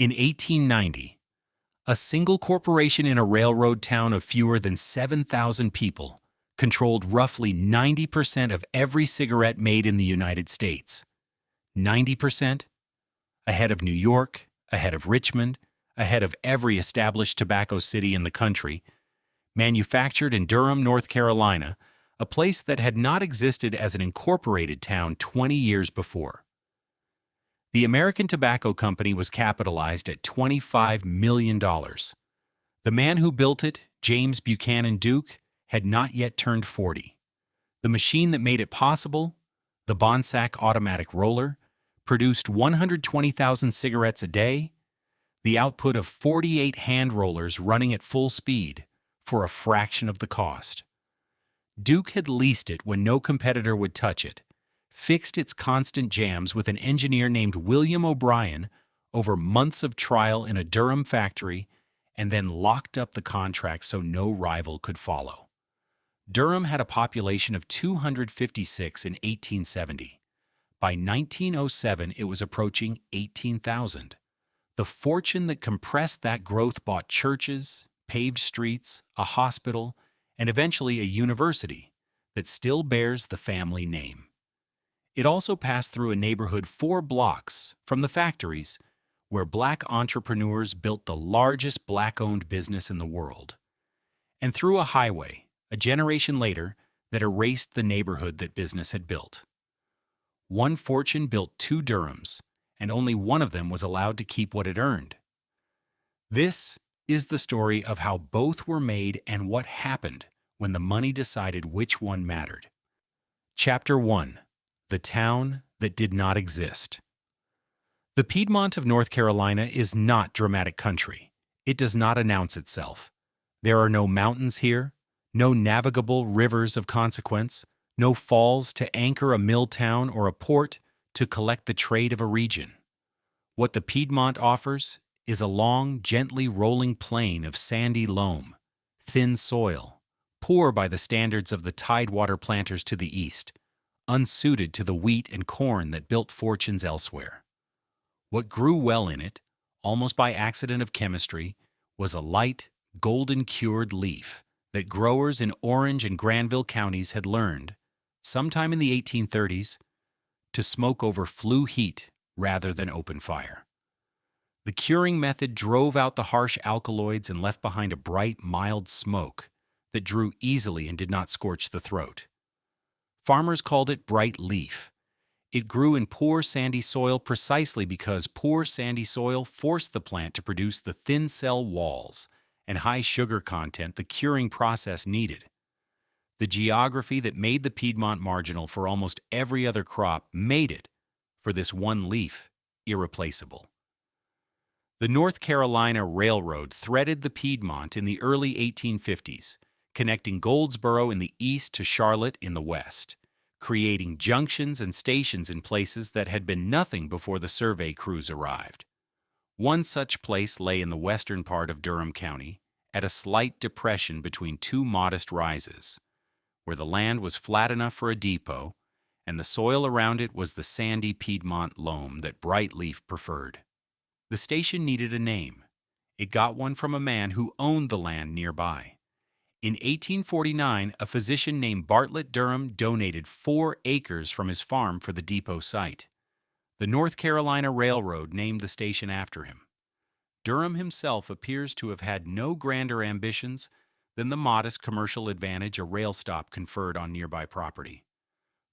In 1890, a single corporation in a railroad town of fewer than 7,000 people controlled roughly 90% of every cigarette made in the United States. 90%? Ahead of New York, ahead of Richmond, ahead of every established tobacco city in the country. Manufactured in Durham, North Carolina, a place that had not existed as an incorporated town 20 years before. The American Tobacco Company was capitalized at $25 million. The man who built it, James Buchanan Duke, had not yet turned 40. The machine that made it possible, the Bonsack automatic roller, produced 120,000 cigarettes a day, the output of 48 hand rollers running at full speed for a fraction of the cost. Duke had leased it when no competitor would touch it, fixed its constant jams with an engineer named William O'Brien over months of trial in a Durham factory, and then locked up the contract so no rival could follow. Durham had a population of 256 in 1870. By 1907, it was approaching 18,000. The fortune that compressed that growth bought churches, paved streets, a hospital, and eventually a university that still bears the family name. It also passed through a neighborhood 4 blocks from the factories where black entrepreneurs built the largest black-owned business in the world, and through a highway, a generation later, that erased the neighborhood that business had built. One fortune built 2 Durhams, and only one of them was allowed to keep what it earned. This is the story of how both were made and what happened when the money decided which one mattered. Chapter 1. The Town That Did Not Exist. The Piedmont of North Carolina is not dramatic country. It does not announce itself. There are no mountains here, no navigable rivers of consequence, no falls to anchor a mill town or a port to collect the trade of a region. What the Piedmont offers is a long, gently rolling plain of sandy loam, thin soil, poor by the standards of the tidewater planters to the east, unsuited to the wheat and corn that built fortunes elsewhere. What grew well in it, almost by accident of chemistry, was a light, golden-cured leaf that growers in Orange and Granville counties had learned, sometime in the 1830s, to smoke over flue heat rather than open fire. The curing method drove out the harsh alkaloids and left behind a bright, mild smoke that drew easily and did not scorch the throat. Farmers called it bright leaf. It grew in poor sandy soil precisely because poor sandy soil forced the plant to produce the thin cell walls and high sugar content the curing process needed. The geography that made the Piedmont marginal for almost every other crop made it, for this one leaf, irreplaceable. The North Carolina Railroad threaded the Piedmont in the early 1850s, connecting Goldsboro in the east to Charlotte in the west, creating junctions and stations in places that had been nothing before the survey crews arrived. One such place lay in the western part of Durham County, at a slight depression between 2 modest rises, where the land was flat enough for a depot, and the soil around it was the sandy Piedmont loam that Brightleaf preferred. The station needed a name. It got one from a man who owned the land nearby. In 1849, a physician named Bartlett Durham donated 4 acres from his farm for the depot site. The North Carolina Railroad named the station after him. Durham himself appears to have had no grander ambitions than the modest commercial advantage a rail stop conferred on nearby property.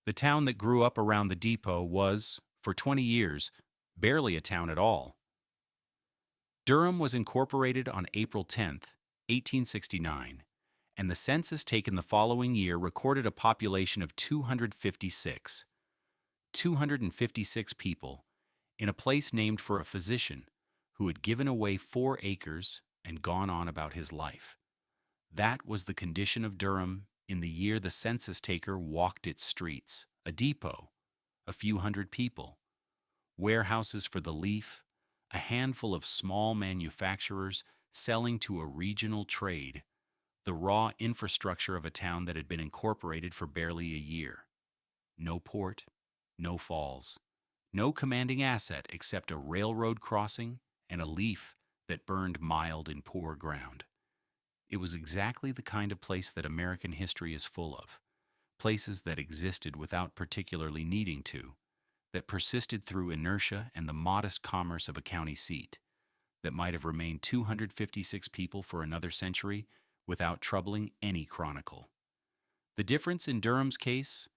The town that grew up around the depot was, for 20 years, barely a town at all. Durham was incorporated on April 10, 1869, and the census taken the following year recorded a population of 256. 256 people in a place named for a physician who had given away 4 acres and gone on about his life. That was the condition of Durham in the year the census taker walked its streets, a depot, a few hundred people, warehouses for the leaf, a handful of small manufacturers selling to a regional trade, the raw infrastructure of a town that had been incorporated for barely a year. No port, no falls, no commanding asset except a railroad crossing and a leaf that burned mild in poor ground. It was exactly the kind of place that American history is full of, places that existed without particularly needing to, that persisted through inertia and the modest commerce of a county seat, that might have remained 256 people for another century without troubling any chronicle. The difference in Durham's case,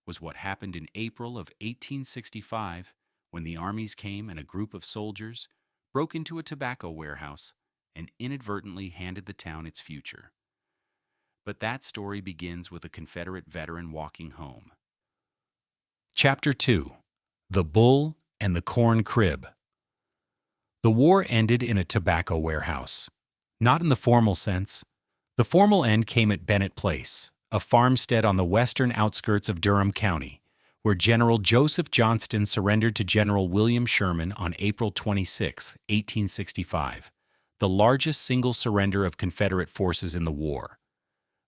was what happened in April of 1865 when the armies came and a group of soldiers broke into a tobacco warehouse and inadvertently handed the town its future. But that story begins with a Confederate veteran walking home. Chapter 2: The Bull and the Corn Crib. The war ended in a tobacco warehouse. Not in the formal sense. The formal end came at Bennett Place, a farmstead on the western outskirts of Durham County, where General Joseph Johnston surrendered to General William Sherman on April 26, 1865, the largest single surrender of Confederate forces in the war.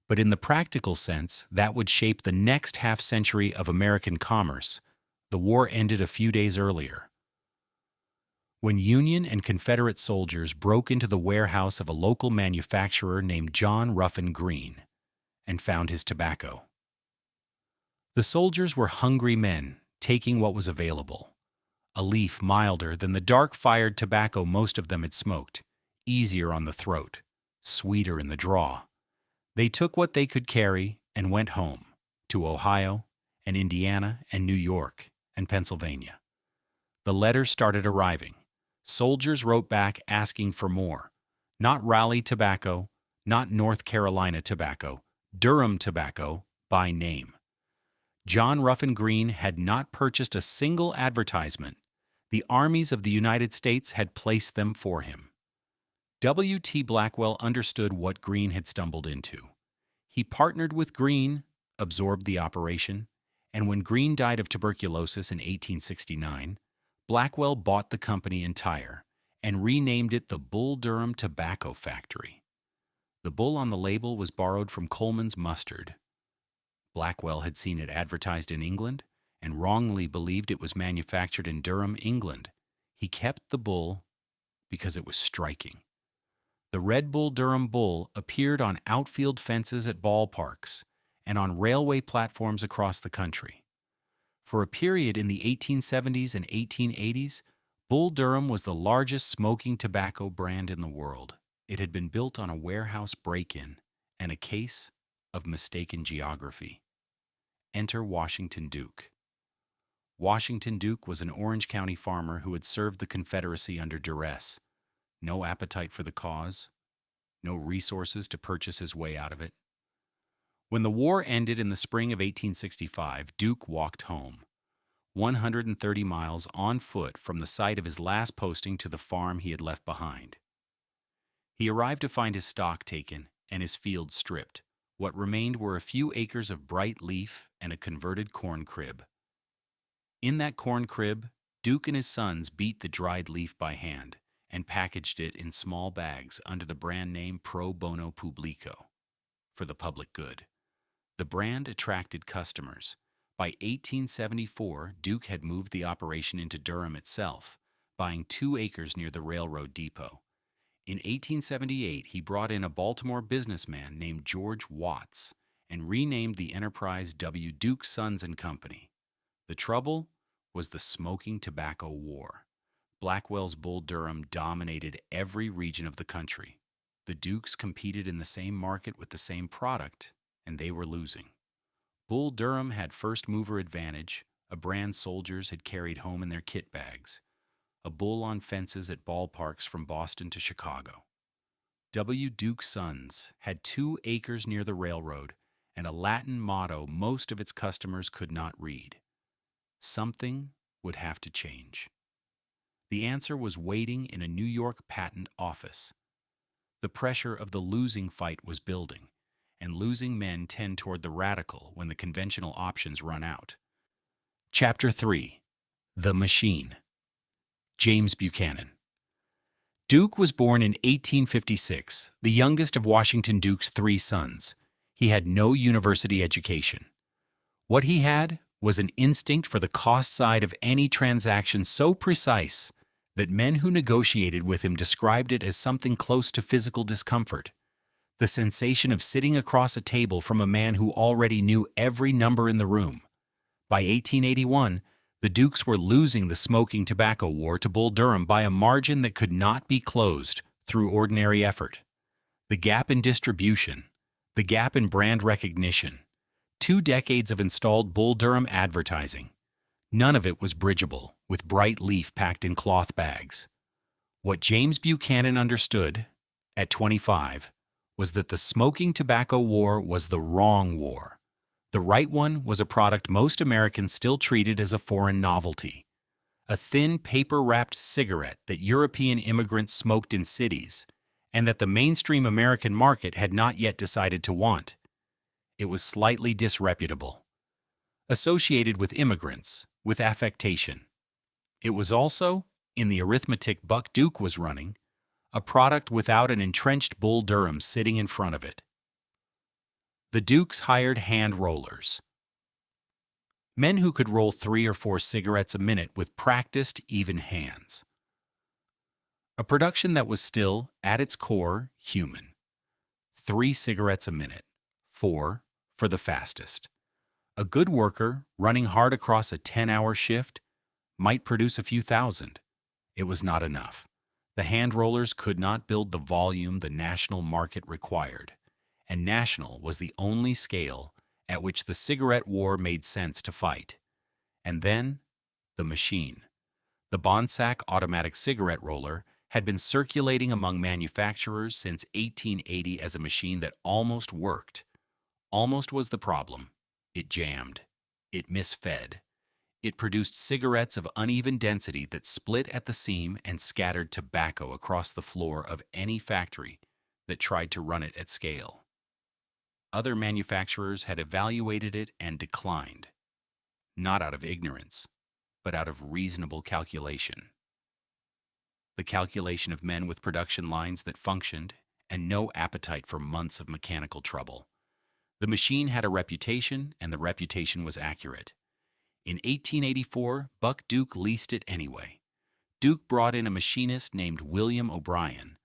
But in the practical sense, that would shape the next half-century of American commerce. The war ended a few days earlier, when Union and Confederate soldiers broke into the warehouse of a local manufacturer named John Ruffin Green and found his tobacco. The soldiers were hungry men, taking what was available. A leaf milder than the dark-fired tobacco most of them had smoked, easier on the throat, sweeter in the draw. They took what they could carry and went home, to Ohio and Indiana and New York and Pennsylvania. The letters started arriving. Soldiers wrote back asking for more. Not Raleigh tobacco, not North Carolina tobacco, Durham tobacco by name. John Ruffin Green had not purchased a single advertisement. The armies of the United States had placed them for him. W.T. Blackwell understood what Green had stumbled into. He partnered with Green, absorbed the operation, and when Green died of tuberculosis in 1869, Blackwell bought the company entire and renamed it the Bull Durham Tobacco Factory. The bull on the label was borrowed from Coleman's mustard. Blackwell had seen it advertised in England and wrongly believed it was manufactured in Durham, England. He kept the bull because it was striking. The Red Bull Durham Bull appeared on outfield fences at ballparks and on railway platforms across the country. For a period in the 1870s and 1880s, Bull Durham was the largest smoking tobacco brand in the world. It had been built on a warehouse break-in and a case of mistaken geography. Enter Washington Duke. Washington Duke was an Orange County farmer who had served the Confederacy under duress. No appetite for the cause, no resources to purchase his way out of it. When the war ended in the spring of 1865, Duke walked home, 130 miles on foot from the site of his last posting to the farm he had left behind. He arrived to find his stock taken and his fields stripped. What remained were a few acres of bright leaf and a converted corn crib. In that corn crib, Duke and his sons beat the dried leaf by hand and packaged it in small bags under the brand name Pro Bono Publico, for the public good. The brand attracted customers. By 1874, Duke had moved the operation into Durham itself, buying 2 acres near the railroad depot. In 1878, he brought in a Baltimore businessman named George Watts and renamed the enterprise W. Duke Sons and Company. The trouble was the smoking tobacco war. Blackwell's Bull Durham dominated every region of the country. The Dukes competed in the same market with the same product, and they were losing. Bull Durham had first-mover advantage, a brand soldiers had carried home in their kit bags, a bull on fences at ballparks from Boston to Chicago. W. Duke Sons had 2 acres near the railroad and a Latin motto most of its customers could not read. Something would have to change. The answer was waiting in a New York patent office. The pressure of the losing fight was building, and losing men tend toward the radical when the conventional options run out. Chapter 3: The Machine. James Buchanan. Duke was born in 1856, the youngest of Washington Duke's 3 sons. He had no university education. What he had was an instinct for the cost side of any transaction so precise that men who negotiated with him described it as something close to physical discomfort. The sensation of sitting across a table from a man who already knew every number in the room. By 1881, the Dukes were losing the smoking tobacco war to Bull Durham by a margin that could not be closed through ordinary effort. The gap in distribution, the gap in brand recognition, 2 decades of installed Bull Durham advertising. None of it was bridgeable, with bright leaf packed in cloth bags. What James Buchanan understood, at 25, was that the smoking tobacco war was the wrong war. The right one was a product most Americans still treated as a foreign novelty. A thin, paper-wrapped cigarette that European immigrants smoked in cities, and that the mainstream American market had not yet decided to want. It was slightly disreputable. Associated with immigrants, with affectation. It was also, in the arithmetic Buck Duke was running, a product without an entrenched Bull Durham sitting in front of it. The Dukes hired hand rollers. Men who could roll 3 or 4 cigarettes a minute with practiced, even hands. A production that was still, at its core, human. 3 cigarettes a minute. 4 for the fastest. A good worker, running hard across a 10-hour shift, might produce a few thousand. It was not enough. The hand rollers could not build the volume the national market required, and national was the only scale at which the cigarette war made sense to fight. And then, the machine. The Bonsack automatic cigarette roller had been circulating among manufacturers since 1880 as a machine that almost worked. Almost was the problem. It jammed. It misfed. It produced cigarettes of uneven density that split at the seam and scattered tobacco across the floor of any factory that tried to run it at scale. Other manufacturers had evaluated it and declined, not out of ignorance, but out of reasonable calculation. The calculation of men with production lines that functioned and no appetite for months of mechanical trouble. The machine had a reputation, and the reputation was accurate. In 1884, Buck Duke leased it anyway. Duke brought in a machinist named William O'Brien,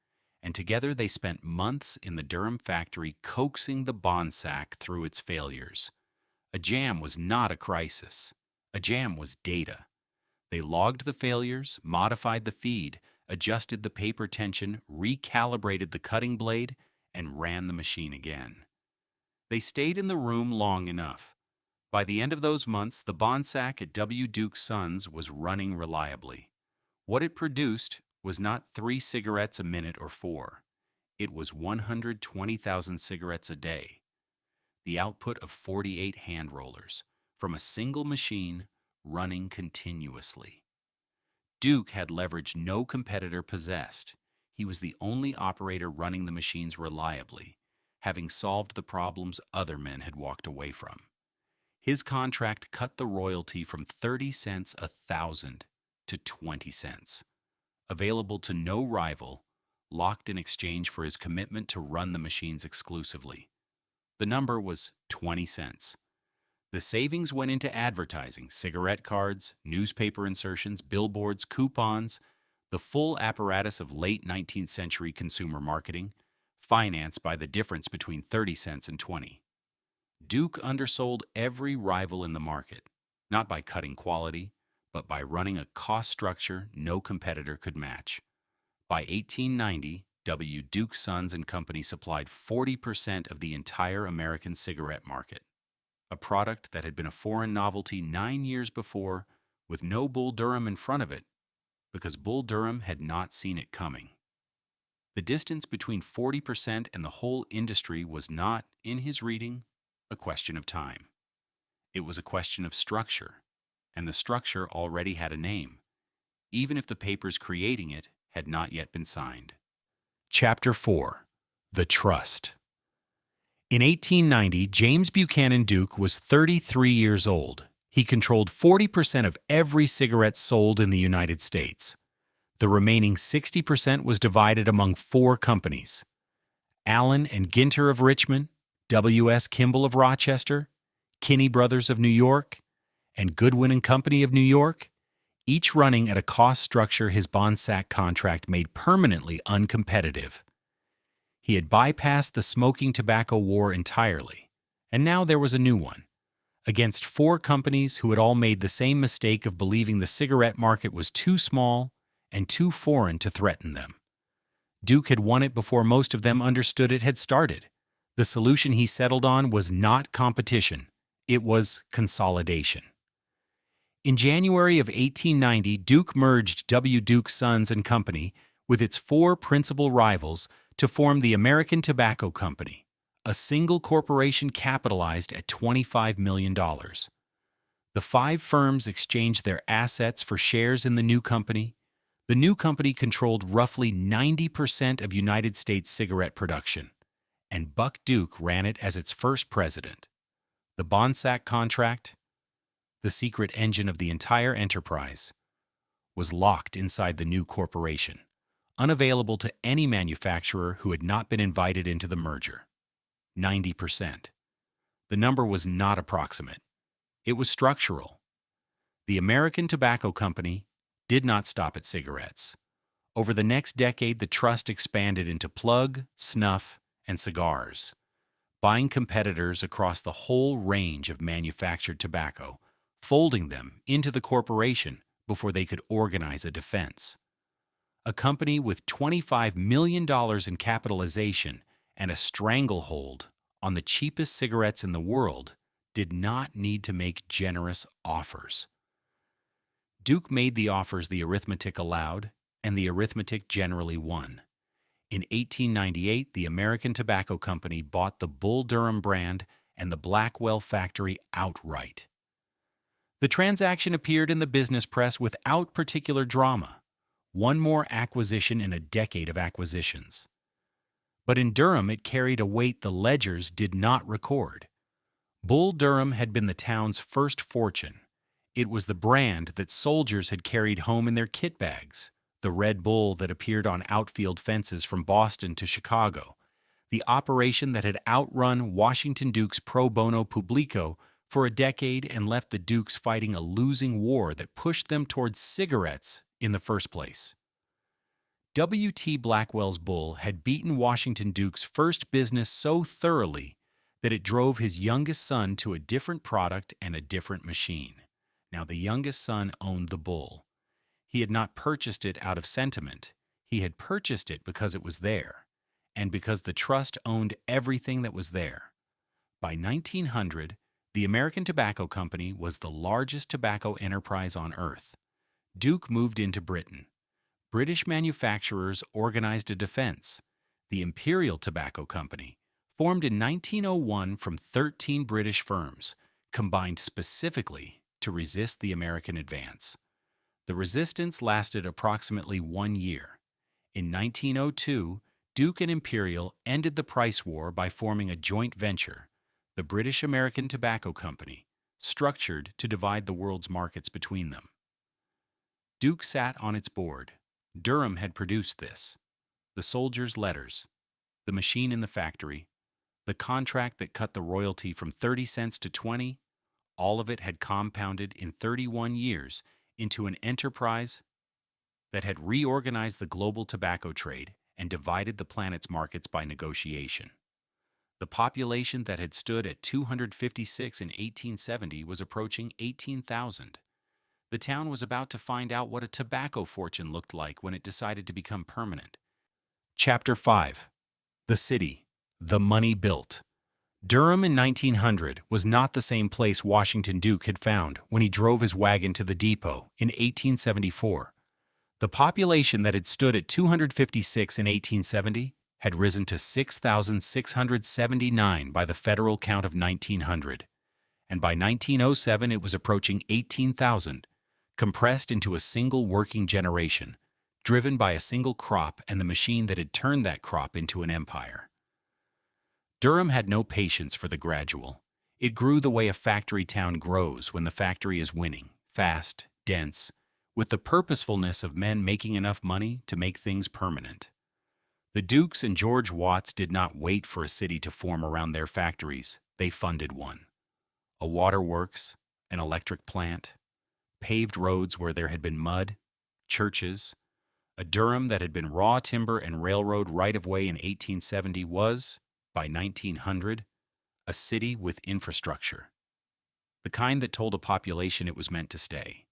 and together they spent months in the Durham factory coaxing the Bonsack through its failures. A jam was not a crisis. A jam was data. They logged the failures, modified the feed, adjusted the paper tension, recalibrated the cutting blade, and ran the machine again. They stayed in the room long enough. By the end of those months, the Bonsack at W. Duke Sons was running reliably. What it produced was not 3 cigarettes a minute or 4. It was 120,000 cigarettes a day. The output of 48 hand rollers from a single machine running continuously. Duke had leverage no competitor possessed. He was the only operator running the machines reliably, having solved the problems other men had walked away from. His contract cut the royalty from 30 cents a thousand to 20 cents, available to no rival, locked in exchange for his commitment to run the machines exclusively. The number was 20 cents. The savings went into advertising, cigarette cards, newspaper insertions, billboards, coupons, the full apparatus of late 19th century consumer marketing, financed by the difference between 30 cents and 20. Duke undersold every rival in the market, not by cutting quality, but by running a cost structure no competitor could match. By 1890, W. Duke Sons and Company supplied 40% of the entire American cigarette market, a product that had been a foreign novelty 9 years before with no Bull Durham in front of it, because Bull Durham had not seen it coming. The distance between 40% and the whole industry was not, in his reading, a question of time. It was a question of structure, and the structure already had a name, even if the papers creating it had not yet been signed. Chapter 4. The Trust. In 1890, James Buchanan Duke was 33 years old. He controlled 40% of every cigarette sold in the United States. The remaining 60% was divided among 4 companies: Allen and Ginter of Richmond, W.S. Kimball of Rochester, Kinney Brothers of New York, and Goodwin and Company of New York, each running at a cost structure his Bonsack contract made permanently uncompetitive. He had bypassed the smoking tobacco war entirely, and now there was a new one, against four companies who had all made the same mistake of believing the cigarette market was too small and too foreign to threaten them. Duke had won it before most of them understood it had started. The solution he settled on was not competition, it was consolidation. In January of 1890, Duke merged W. Duke Sons and Company with its four principal rivals to form the American Tobacco Company, a single corporation capitalized at $25 million. The five firms exchanged their assets for shares in the new company. The new company controlled roughly 90% of United States cigarette production, and Buck Duke ran it as its first president. The Bonsack contract, the secret engine of the entire enterprise, was locked inside the new corporation, unavailable to any manufacturer who had not been invited into the merger. 90%. The number was not approximate. It was structural. The American Tobacco Company did not stop at cigarettes. Over the next decade, the trust expanded into plug, snuff, and cigars, buying competitors across the whole range of manufactured tobacco, folding them into the corporation before they could organize a defense. A company with $25 million in capitalization and a stranglehold on the cheapest cigarettes in the world did not need to make generous offers. Duke made the offers the arithmetic allowed, and the arithmetic generally won. In 1898, the American Tobacco Company bought the Bull Durham brand and the Blackwell factory outright. The transaction appeared in the business press without particular drama, one more acquisition in a decade of acquisitions. But in Durham, it carried a weight the ledgers did not record. Bull Durham had been the town's first fortune. It was the brand that soldiers had carried home in their kit bags, the Red Bull that appeared on outfield fences from Boston to Chicago, the operation that had outrun Washington Duke's pro bono publico for a decade and left the Dukes fighting a losing war that pushed them towards cigarettes in the first place. W.T. Blackwell's Bull had beaten Washington Duke's first business so thoroughly that it drove his youngest son to a different product and a different machine. Now, the youngest son owned the Bull. He had not purchased it out of sentiment. He had purchased it because it was there, and because the trust owned everything that was there. By 1900, the American Tobacco Company was the largest tobacco enterprise on earth. Duke moved into Britain. British manufacturers organized a defense. The Imperial Tobacco Company, formed in 1901 from 13 British firms, combined specifically to resist the American advance. The resistance lasted approximately 1 year. In 1902, Duke and Imperial ended the price war by forming a joint venture, the British-American Tobacco Company, structured to divide the world's markets between them. Duke sat on its board. Durham had produced this: the soldiers' letters, the machine in the factory, the contract that cut the royalty from 30 cents to 20, all of it had compounded in 31 years into an enterprise that had reorganized the global tobacco trade and divided the planet's markets by negotiation. The population that had stood at 256 in 1870 was approaching 18,000. The town was about to find out what a tobacco fortune looked like when it decided to become permanent. Chapter 5. The City. The Money Built. Durham in 1900 was not the same place Washington Duke had found when he drove his wagon to the depot in 1874. The population that had stood at 256 in 1870 had risen to 6,679 by the federal count of 1900, and by 1907 it was approaching 18,000, compressed into a single working generation, driven by a single crop and the machine that had turned that crop into an empire. Durham had no patience for the gradual. It grew the way a factory town grows when the factory is winning, fast, dense, with the purposefulness of men making enough money to make things permanent. The Dukes and George Watts did not wait for a city to form around their factories. They funded one. A waterworks, an electric plant, paved roads where there had been mud, churches. A Durham that had been raw timber and railroad right-of-way in 1870 was, by 1900, a city with infrastructure. The kind that told a population it was meant to stay.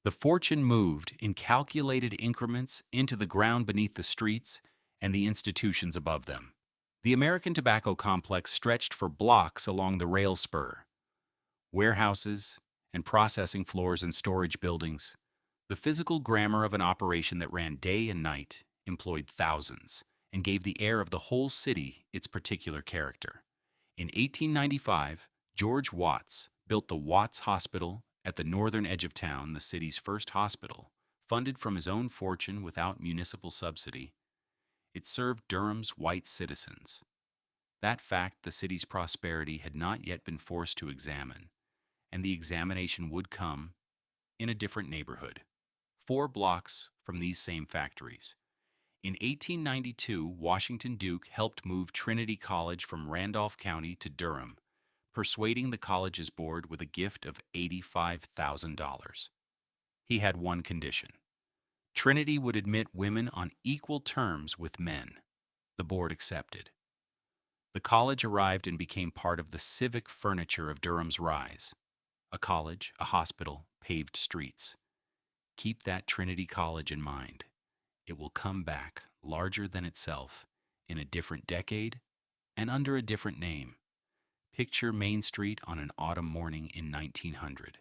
The fortune moved in calculated increments into the ground beneath the streets and the institutions above them. The American tobacco complex stretched for blocks along the rail spur. Warehouses and processing floors and storage buildings. The physical grammar of an operation that ran day and night, employed thousands, and gave the air of the whole city its particular character. In 1895, George Watts built the Watts Hospital at the northern edge of town, the city's first hospital, funded from his own fortune without municipal subsidy. It served Durham's white citizens. That fact the city's prosperity had not yet been forced to examine, and the examination would come in a different neighborhood, 4 blocks from these same factories. In 1892, Washington Duke helped move Trinity College from Randolph County to Durham, persuading the college's board with a gift of $85,000. He had one condition. Trinity would admit women on equal terms with men. The board accepted. The college arrived and became part of the civic furniture of Durham's rise. A college, a hospital, paved streets. Keep that Trinity College in mind. It will come back, larger than itself, in a different decade and under a different name. Picture Main Street on an autumn morning in 1900.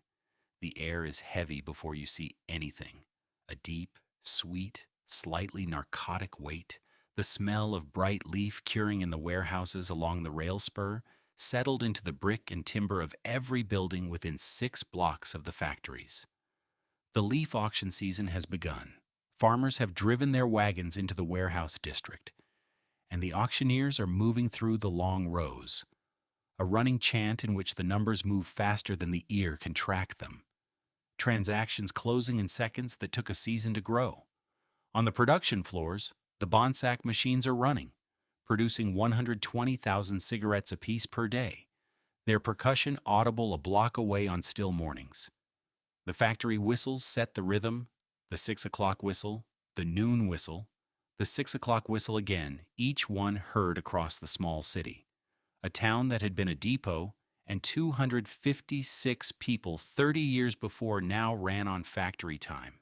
The air is heavy before you see anything. A deep, sweet, slightly narcotic weight, the smell of bright leaf curing in the warehouses along the rail spur, settled into the brick and timber of every building within 6 blocks of the factories. The leaf auction season has begun. Farmers have driven their wagons into the warehouse district, and the auctioneers are moving through the long rows, a running chant in which the numbers move faster than the ear can track them. Transactions closing in seconds that took a season to grow. On the production floors, the Bonsack machines are running, producing 120,000 cigarettes apiece per day, their percussion audible a block away on still mornings. The factory whistles set the rhythm, the 6 o'clock whistle, the noon whistle, the 6 o'clock whistle again, each one heard across the small city. A town that had been a depot and 256 people 30 years before now ran on factory time.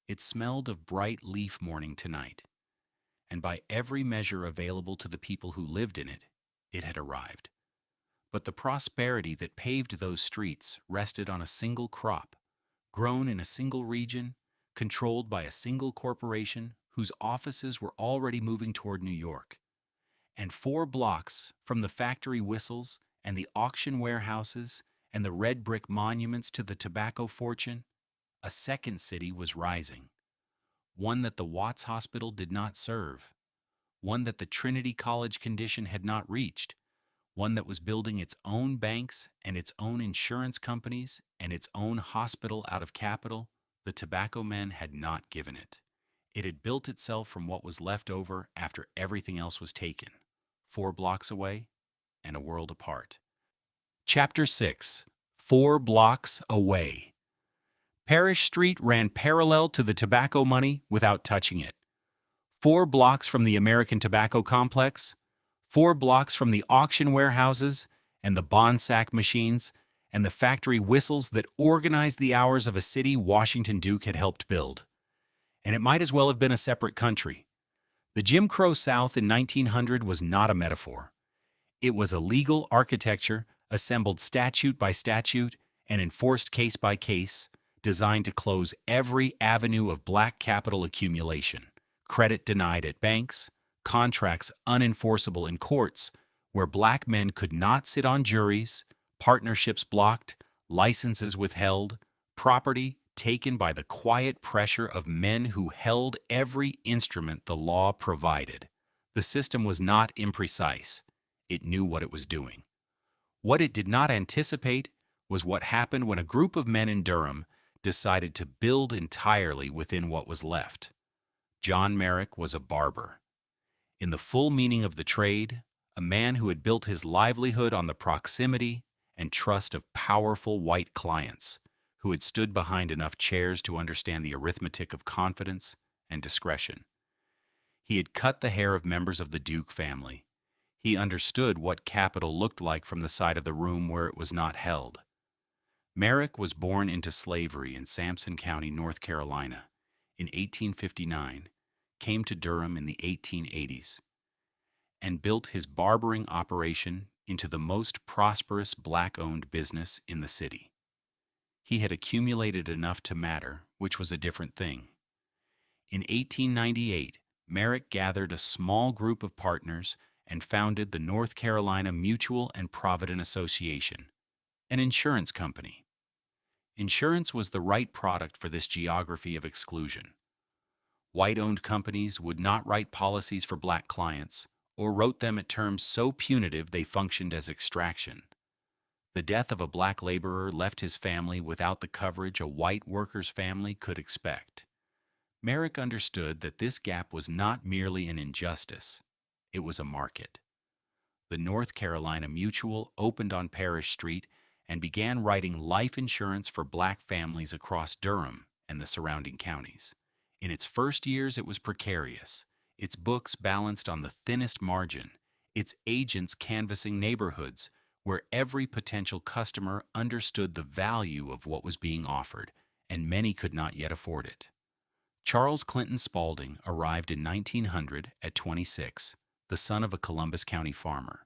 It smelled of bright leaf morning tonight, and by every measure available to the people who lived in it, it had arrived. But the prosperity that paved those streets rested on a single crop, grown in a single region, controlled by a single corporation whose offices were already moving toward New York. And 4 blocks from the factory whistles and the auction warehouses and the red brick monuments to the tobacco fortune, a second city was rising, one that the Watts Hospital did not serve, one that the Trinity College condition had not reached, one that was building its own banks and its own insurance companies and its own hospital out of capital the tobacco men had not given it. It had built itself from what was left over after everything else was taken, 4 blocks away and a world apart. Chapter 6. 4 blocks away. Parrish Street ran parallel to the tobacco money without touching it. 4 blocks from the American tobacco complex, 4 blocks from the auction warehouses and the Bonsack machines and the factory whistles that organized the hours of a city Washington Duke had helped build. And it might as well have been a separate country. The Jim Crow South in 1900 was not a metaphor. It was a legal architecture assembled statute by statute and enforced case by case, designed to close every avenue of black capital accumulation, credit denied at banks, contracts unenforceable in courts, where black men could not sit on juries, partnerships blocked, licenses withheld, property taken by the quiet pressure of men who held every instrument the law provided. The system was not imprecise. It knew what it was doing. What it did not anticipate was what happened when a group of men in Durham decided to build entirely within what was left. John Merrick was a barber. In the full meaning of the trade, a man who had built his livelihood on the proximity and trust of powerful white clients who had stood behind enough chairs to understand the arithmetic of confidence and discretion. He had cut the hair of members of the Duke family. He understood what capital looked like from the side of the room where it was not held. Merrick was born into slavery in Sampson County, North Carolina, in 1859, came to Durham in the 1880s, and built his barbering operation into the most prosperous black-owned business in the city. He had accumulated enough to matter, which was a different thing. In 1898, Merrick gathered a small group of partners and founded the North Carolina Mutual and Provident Association, an insurance company. Insurance was the right product for this geography of exclusion. White-owned companies would not write policies for black clients, or wrote them at terms so punitive they functioned as extraction. The death of a black laborer left his family without the coverage a white worker's family could expect. Merrick understood that this gap was not merely an injustice, it was a market. The North Carolina Mutual opened on Parish Street and began writing life insurance for black families across Durham and the surrounding counties. In its first years, it was precarious, its books balanced on the thinnest margin, its agents canvassing neighborhoods where every potential customer understood the value of what was being offered, and many could not yet afford it. Charles Clinton Spaulding arrived in 1900 at 26, the son of a Columbus County farmer,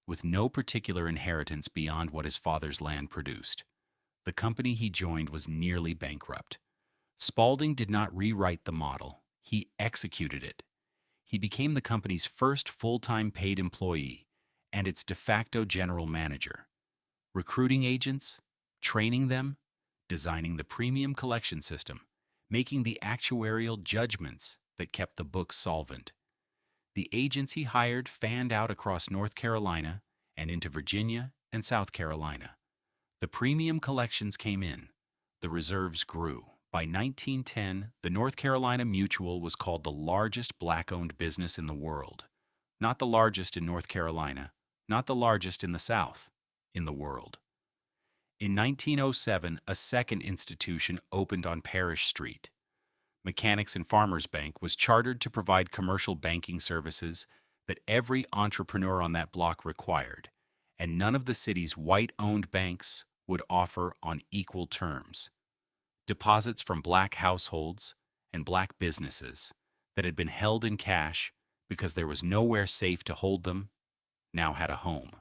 with no particular inheritance beyond what his father's land produced. The company he joined was nearly bankrupt. Spaulding did not rewrite the model, he executed it. He became the company's first full-time paid employee and its de facto general manager, recruiting agents, training them, designing the premium collection system, making the actuarial judgments that kept the books solvent. The agents he hired fanned out across North Carolina and into Virginia and South Carolina. The premium collections came in. The reserves grew. By 1910, the North Carolina Mutual was called the largest black-owned business in the world. Not the largest in North Carolina, not the largest in the South, in the world. In 1907, a second institution opened on Parish Street. Mechanics and Farmers Bank was chartered to provide commercial banking services that every entrepreneur on that block required, and none of the city's white-owned banks would offer on equal terms. Deposits from black households and black businesses that had been held in cash because there was nowhere safe to hold them now had a home.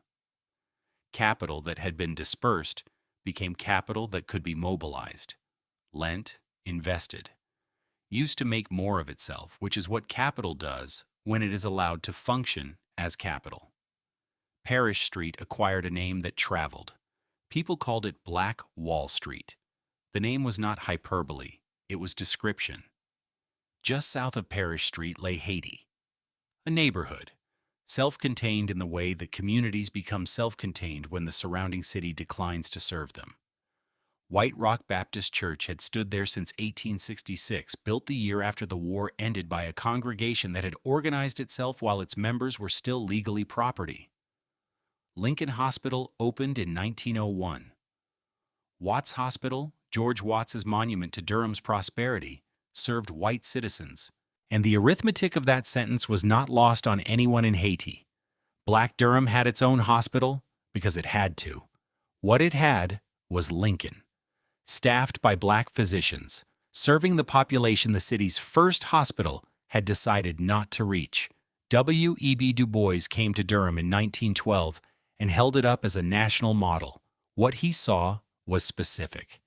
Capital that had been dispersed became capital that could be mobilized, lent, invested, used to make more of itself, which is what capital does when it is allowed to function as capital. Parish Street acquired a name that traveled. People called it Black Wall Street. The name was not hyperbole, it was description. Just south of Parish Street lay Haiti, a neighborhood, self-contained in the way that communities become self-contained when the surrounding city declines to serve them. White Rock Baptist Church had stood there since 1866, built the year after the war ended by a congregation that had organized itself while its members were still legally property. Lincoln Hospital opened in 1901. Watts Hospital, George Watts's monument to Durham's prosperity, served white citizens, and the arithmetic of that sentence was not lost on anyone in Haiti. Black Durham had its own hospital because it had to. What it had was Lincoln. Staffed by black physicians, serving the population the city's first hospital had decided not to reach. W.E.B. Du Bois came to Durham in 1912 and held it up as a national model. What he saw was specific.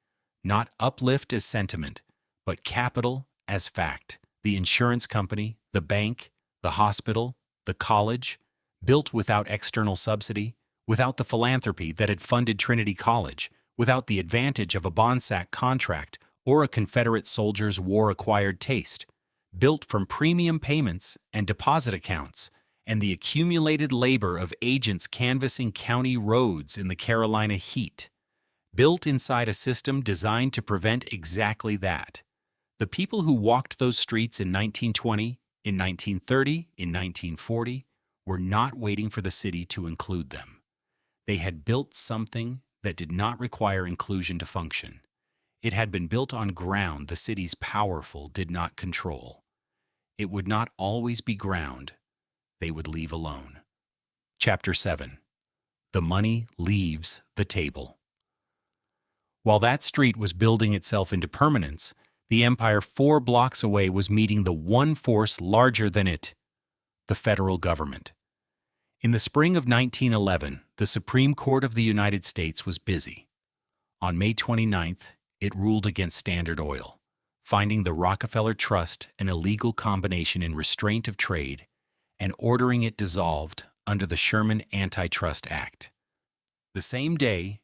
Not uplift as sentiment, but capital as fact. The insurance company, the bank, the hospital, the college, built without external subsidy, without the philanthropy that had funded Trinity College, without the advantage of a Bonsack contract or a Confederate soldier's war-acquired taste, built from premium payments and deposit accounts and the accumulated labor of agents canvassing county roads in the Carolina heat, built inside a system designed to prevent exactly that. The people who walked those streets in 1920, in 1930, in 1940, were not waiting for the city to include them. They had built something that did not require inclusion to function. It had been built on ground the city's powerful did not control. It would not always be ground they would leave alone. Chapter 7. The money leaves the table. While that street was building itself into permanence, the empire 4 blocks away was meeting the one force larger than it, the federal government. In the spring of 1911, the Supreme Court of the United States was busy. On May 29th, it ruled against Standard Oil, finding the Rockefeller Trust an illegal combination in restraint of trade and ordering it dissolved under the Sherman Antitrust Act. The same day,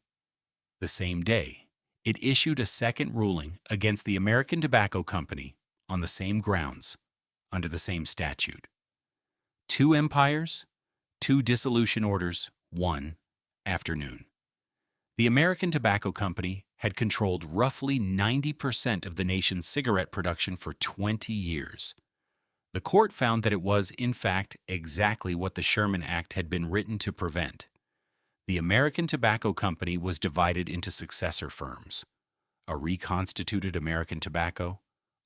it issued a second ruling against the American Tobacco Company on the same grounds, under the same statute. 2 empires, 2 dissolution orders, 1 afternoon. The American Tobacco Company had controlled roughly 90% of the nation's cigarette production for 20 years. The court found that it was, in fact, exactly what the Sherman Act had been written to prevent. The American Tobacco Company was divided into successor firms: a reconstituted American Tobacco,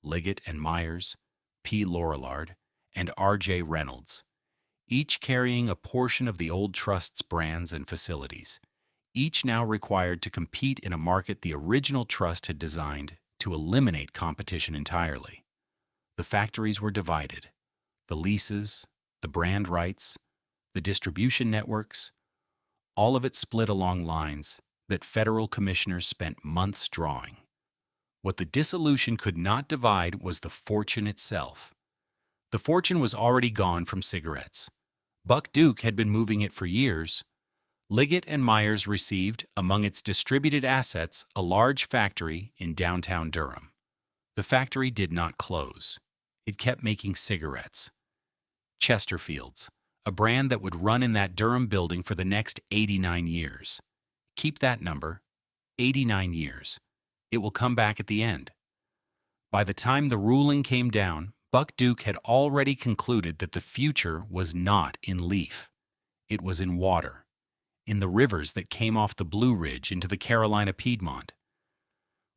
Liggett and Myers, P. Lorillard, and R.J. Reynolds, each carrying a portion of the old trust's brands and facilities, each now required to compete in a market the original trust had designed to eliminate competition entirely. The factories were divided, the leases, the brand rights, the distribution networks, all of it split along lines that federal commissioners spent months drawing. What the dissolution could not divide was the fortune itself. The fortune was already gone from cigarettes. Buck Duke had been moving it for years. Liggett and Myers received, among its distributed assets, a large factory in downtown Durham. The factory did not close. It kept making cigarettes. Chesterfield's, a brand that would run in that Durham building for the next 89 years. Keep that number, 89 years. It will come back at the end. By the time the ruling came down, Buck Duke had already concluded that the future was not in leaf. It was in water, in the rivers that came off the Blue Ridge into the Carolina Piedmont.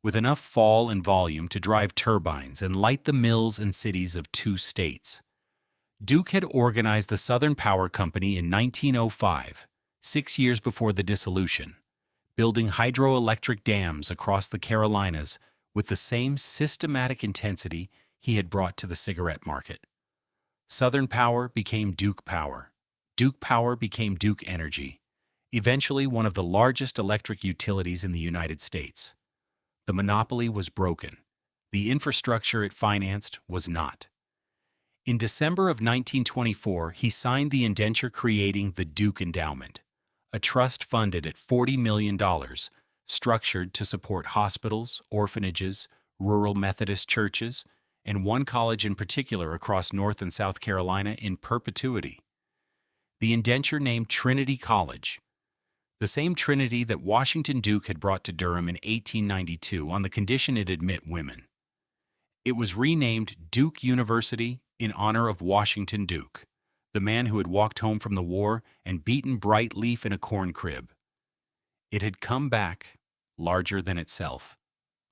With enough fall and volume to drive turbines and light the mills and cities of 2 states. Duke had organized the Southern Power Company in 1905, 6 years before the dissolution, building hydroelectric dams across the Carolinas with the same systematic intensity he had brought to the cigarette market. Southern Power became Duke Power. Duke Power became Duke Energy, eventually one of the largest electric utilities in the United States. The monopoly was broken. The infrastructure it financed was not. In December of 1924, he signed the indenture creating the Duke Endowment, a trust funded at $40 million, structured to support hospitals, orphanages, rural Methodist churches, and one college in particular across North and South Carolina in perpetuity. The indenture named Trinity College, the same Trinity that Washington Duke had brought to Durham in 1892 on the condition it admit women. It was renamed Duke University in honor of Washington Duke, the man who had walked home from the war and beaten bright leaf in a corn crib. It had come back, larger than itself,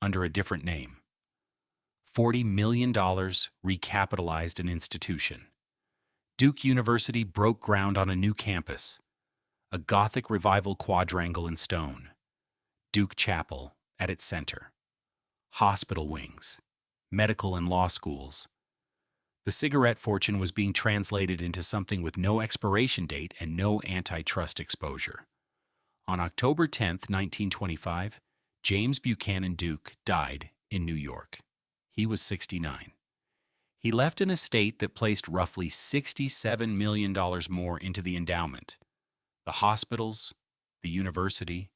under a different name. $40 million recapitalized an institution. Duke University broke ground on a new campus, a Gothic Revival quadrangle in stone. Duke Chapel at its center. Hospital wings, medical and law schools. The cigarette fortune was being translated into something with no expiration date and no antitrust exposure. On October 10, 1925, James Buchanan Duke died in New York. He was 69. He left an estate that placed roughly $67 million more into the endowment. The hospitals, the university,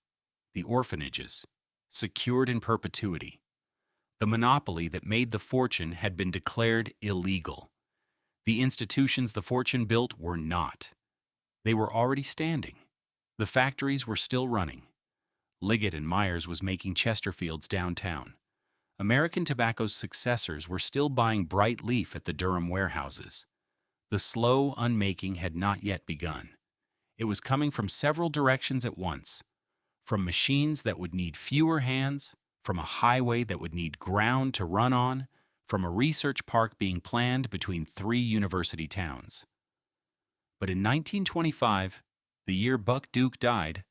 the orphanages, secured in perpetuity. The monopoly that made the fortune had been declared illegal. The institutions the fortune built were not. They were already standing. The factories were still running. Liggett and Myers was making Chesterfields downtown. American Tobacco's successors were still buying bright leaf at the Durham warehouses. The slow unmaking had not yet begun. It was coming from several directions at once. From machines that would need fewer hands, from a highway that would need ground to run on, from a research park being planned between three university towns. But in 1925, the year Buck Duke died,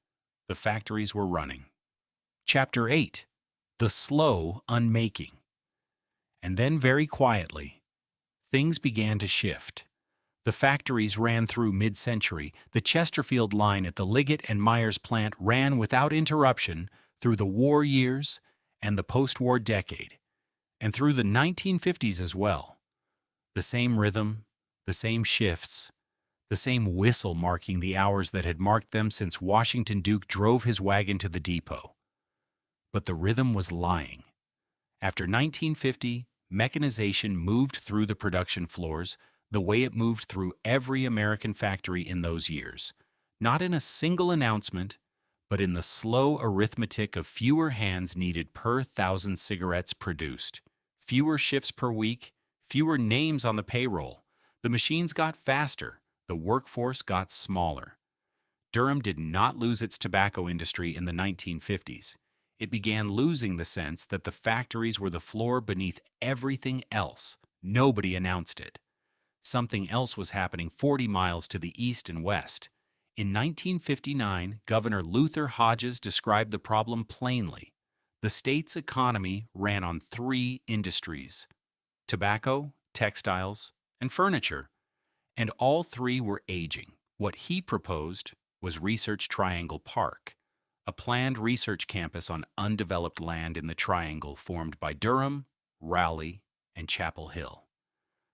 the factories were running. Chapter 8: The Slow Unmaking. And then very quietly, things began to shift. The factories ran through mid-century. The Chesterfield line at the Liggett and Myers plant ran without interruption through the war years and the post-war decade, and through the 1950s as well. The same rhythm, the same shifts, the same whistle marking the hours that had marked them since Washington Duke drove his wagon to the depot. But the rhythm was lying. After 1950, mechanization moved through the production floors the way it moved through every American factory in those years, not in a single announcement, but in the slow arithmetic of fewer hands needed per 1,000 cigarettes produced, fewer shifts per week, fewer names on the payroll. The machines got faster, the workforce got smaller. Durham did not lose its tobacco industry in the 1950s. It began losing the sense that the factories were the floor beneath everything else. Nobody announced it. Something else was happening 40 miles to the east and west. In 1959, Governor Luther Hodges described the problem plainly. The state's economy ran on three industries: tobacco, textiles, and furniture. And all three were aging. What he proposed was Research Triangle Park, a planned research campus on undeveloped land in the Triangle formed by Durham, Raleigh, and Chapel Hill.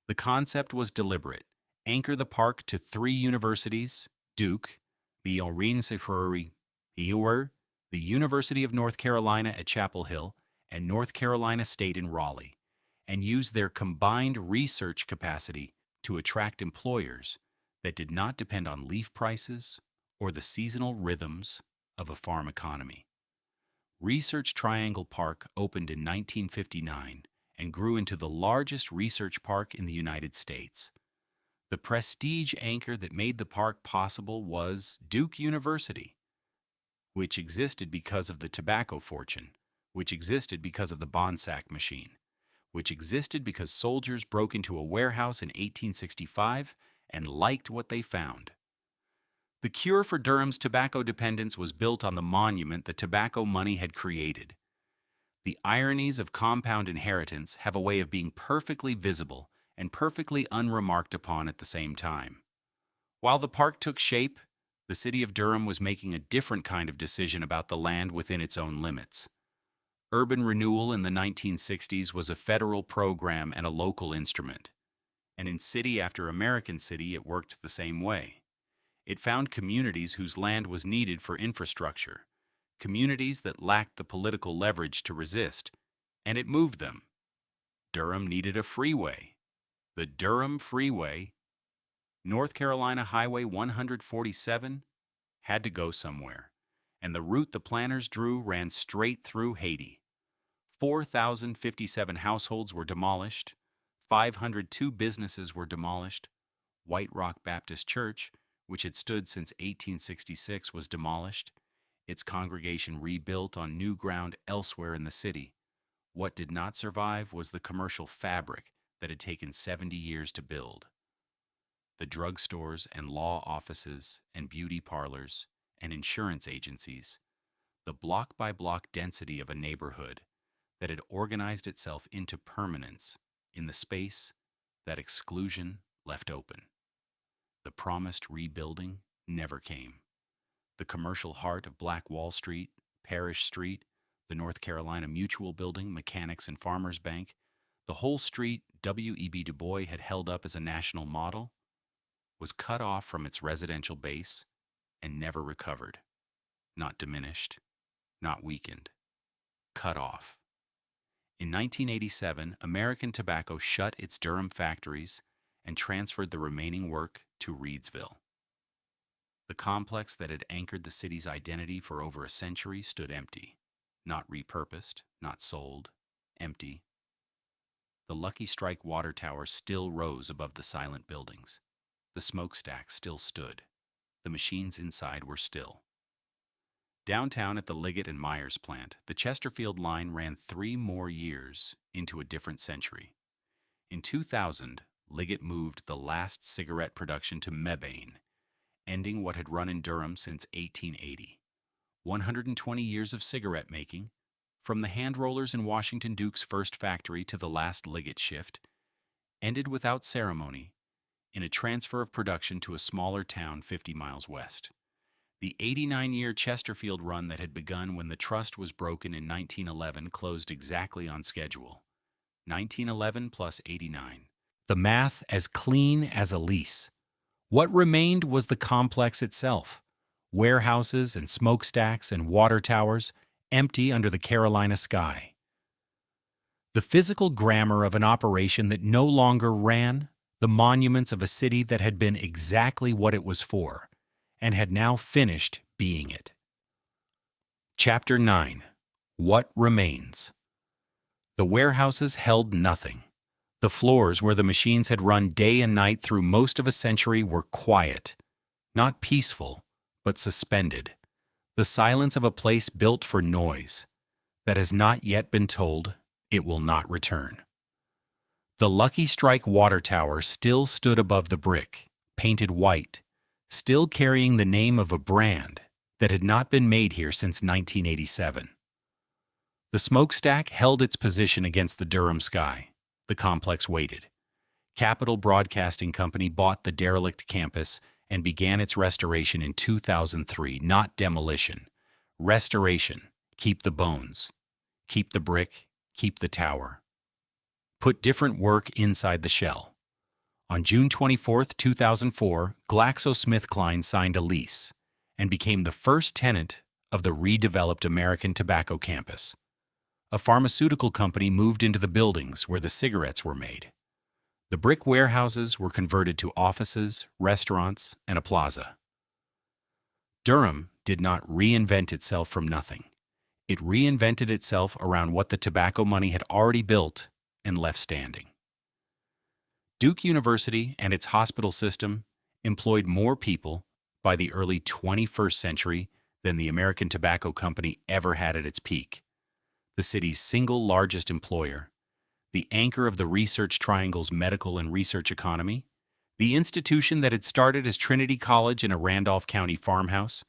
The concept was deliberate. Anchor the park to three universities: Duke, the University of North Carolina at Chapel Hill, and North Carolina State in Raleigh, and use their combined research capacity to attract employers that did not depend on leaf prices or the seasonal rhythms of a farm economy. Research Triangle Park opened in 1959 and grew into the largest research park in the United States. The prestige anchor that made the park possible was Duke University, which existed because of the tobacco fortune, which existed because of the Bonsack machine, which existed because soldiers broke into a warehouse in 1865 and liked what they found. The cure for Durham's tobacco dependence was built on the monument that tobacco money had created. The ironies of compound inheritance have a way of being perfectly visible and perfectly unremarked upon at the same time. While the park took shape, the city of Durham was making a different kind of decision about the land within its own limits. Urban renewal in the 1960s was a federal program and a local instrument. And in city after American city, it worked the same way. It found communities whose land was needed for infrastructure, communities that lacked the political leverage to resist, and it moved them. Durham needed a freeway. The Durham Freeway, North Carolina Highway 147, had to go somewhere, and the route the planners drew ran straight through Haiti. 4,057 households were demolished, 502 businesses were demolished, White Rock Baptist Church, which had stood since 1866, was demolished, its congregation rebuilt on new ground elsewhere in the city. What did not survive was the commercial fabric that had taken 70 years to build. The drugstores and law offices and beauty parlors and insurance agencies, the block-by-block density of a neighborhood that had organized itself into permanence in the space that exclusion left open. The promised rebuilding never came. The commercial heart of Black Wall Street, Parrish Street, the North Carolina Mutual Building, Mechanics and Farmers Bank, the whole street W.E.B. Du Bois had held up as a national model, was cut off from its residential base and never recovered. Not diminished, not weakened. Cut off. In 1987, American Tobacco shut its Durham factories and transferred the remaining work to Reidsville. The complex that had anchored the city's identity for over a century stood empty, not repurposed, not sold, empty. The Lucky Strike water tower still rose above the silent buildings. The smokestack still stood. The machines inside were still. Downtown at the Liggett and Myers plant, the Chesterfield line ran 3 more years into a different century. In 2000, Liggett moved the last cigarette production to Mebane, ending what had run in Durham since 1880. 120 years of cigarette making, from the hand rollers in Washington Duke's first factory to the last Liggett shift, ended without ceremony in a transfer of production to a smaller town 50 miles west. The 89-year Chesterfield run that had begun when the trust was broken in 1911 closed exactly on schedule. 1911 plus 89. The math as clean as a lease. What remained was the complex itself. Warehouses and smokestacks and water towers, empty under the Carolina sky. The physical grammar of an operation that no longer ran, the monuments of a city that had been exactly what it was for, and had now finished being it. Chapter 9. What Remains. The warehouses held nothing. The floors where the machines had run day and night through most of a century were quiet, not peaceful, but suspended. The silence of a place built for noise, that has not yet been told it will not return. The Lucky Strike water tower still stood above the brick, painted white, still carrying the name of a brand that had not been made here since 1987. The smokestack held its position against the Durham sky. The complex waited. Capital Broadcasting Company bought the derelict campus and began its restoration in 2003, not demolition. Restoration. Keep the bones. Keep the brick. Keep the tower. Put different work inside the shell. On June 24, 2004, GlaxoSmithKline signed a lease and became the first tenant of the redeveloped American Tobacco campus. A pharmaceutical company moved into the buildings where the cigarettes were made. The brick warehouses were converted to offices, restaurants, and a plaza. Durham did not reinvent itself from nothing. It reinvented itself around what the tobacco money had already built and left standing. Duke University and its hospital system employed more people by the early 21st century than the American Tobacco Company ever had at its peak. The city's single largest employer, the anchor of the Research Triangle's medical and research economy, the institution that had started as Trinity College in a Randolph County farmhouse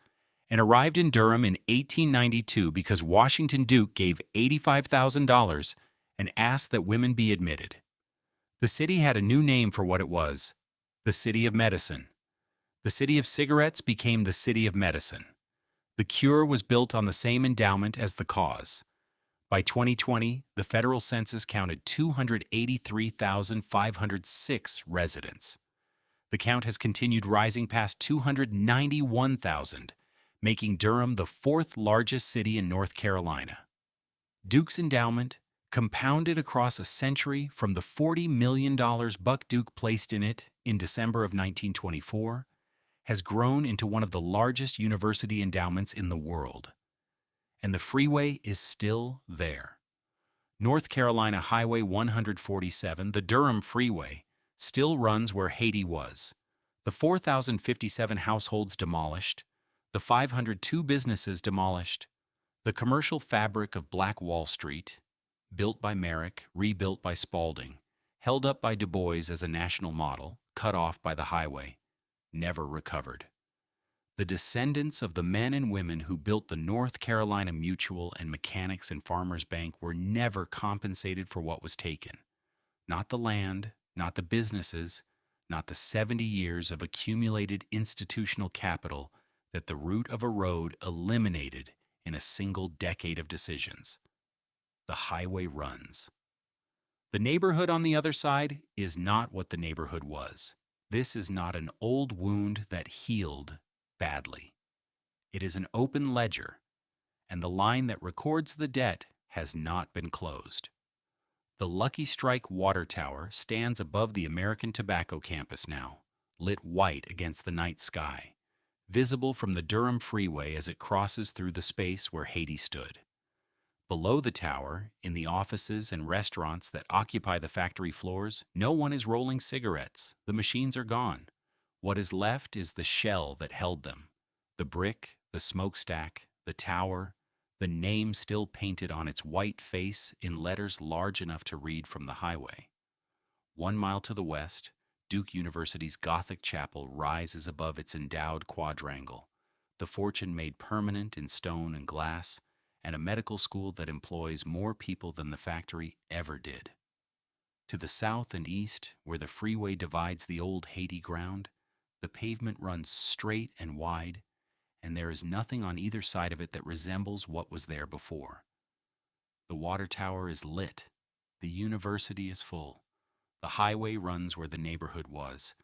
and arrived in Durham in 1892 because Washington Duke gave $85,000 and asked that women be admitted. The city had a new name for what it was, the City of Medicine. The City of Cigarettes became the City of Medicine. The cure was built on the same endowment as the cause. By 2020, the federal census counted 283,506 residents. The count has continued rising past 291,000, making Durham the fourth largest city in North Carolina. Duke's endowment, compounded across a century from the $40 million Buck Duke placed in it in December of 1924, has grown into one of the largest university endowments in the world. And the freeway is still there. North Carolina Highway 147, the Durham Freeway, still runs where Haiti was. The 4,057 households demolished, the 502 businesses demolished, the commercial fabric of Black Wall Street, built by Merrick, rebuilt by Spaulding, held up by Du Bois as a national model, cut off by the highway, never recovered. The descendants of the men and women who built the North Carolina Mutual and Mechanics and Farmers Bank were never compensated for what was taken. Not the land, not the businesses, not the 70 years of accumulated institutional capital that the root of a road eliminated in a single decade of decisions. The highway runs. The neighborhood on the other side is not what the neighborhood was. This is not an old wound that healed badly. It is an open ledger, and the line that records the debt has not been closed. The Lucky Strike water tower stands above the American Tobacco campus now, lit white against the night sky, visible from the Durham Freeway as it crosses through the space where Haiti stood. Below the tower, in the offices and restaurants that occupy the factory floors, no one is rolling cigarettes. The machines are gone. What is left is the shell that held them, the brick, the smokestack, The tower, the name still painted on its white face in letters large enough to read from the highway. 1 mile to the west, Duke University's Gothic chapel rises above its endowed quadrangle, the fortune made permanent in stone and glass, and a medical school that employs more people than the factory ever did. To the south and east, where the freeway divides the old Haiti ground, the pavement runs straight and wide, and there is nothing on either side of it that resembles what was there before. The water tower is lit. The university is full. The highway runs where the neighborhood was,